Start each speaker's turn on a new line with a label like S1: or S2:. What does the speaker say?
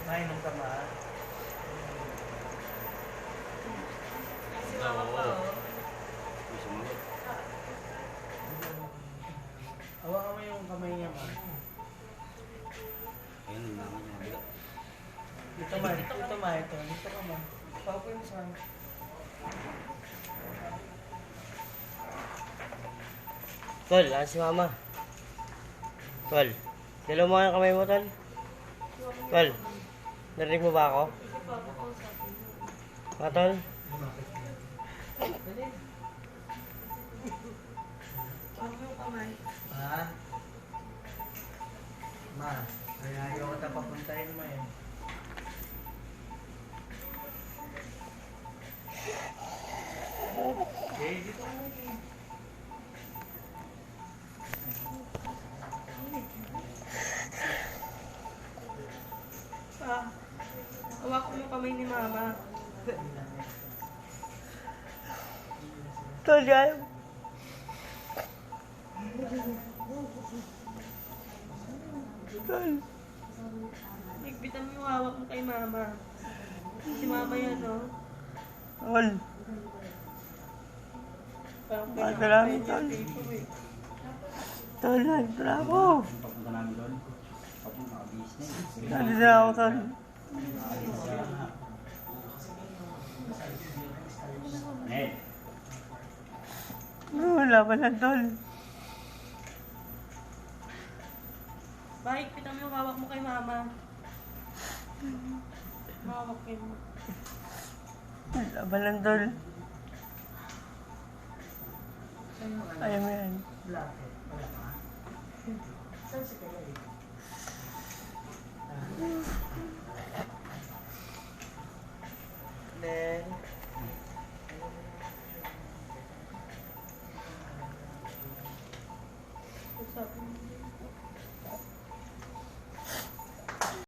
S1: Nainom ka ma?
S2: Si mama pa, oh.
S1: Hawakan mo yung kamay niya ma.
S3: Ayun, naman niya.
S1: Dito ma, dito ma, ito. Dito ka ma. Paupo yung sa
S4: Tol, si mama. Tol, dalaw mo yung kamay mo, Tol. Tol, narinig mo ba ako?
S2: Ito pa, makausapin mo.
S4: Ha, Tol?
S2: Huwag yung kamay.
S1: Ma? Ma, kaya ayaw ko na papuntahin mo eh. Okay, dito mo.
S2: Pa, hawak mo yung kamay ni mama.
S4: Tol, ayaw. Tol.
S2: Higpitan mo yung hawak mo kay mama. Si mama yan, oh.
S4: Tol.
S2: Parang
S4: Maraming
S2: pinaka-
S4: tol.
S2: paper, eh.
S4: Tol, nandito na ako.
S3: Papunta namin doon. Papunta ka business.
S4: Nandito na ako, Tol.
S3: Ned.
S4: Wala pa lang, Tol.
S2: Pa, higpitan mo yung hawak mo kay mama. Mahawak mo.
S4: Wala pa lang, Tol. Ayaw mo yan.
S1: Bakit? Wala ka? Saan si Kaya eh? Then,
S2: Usapin mo.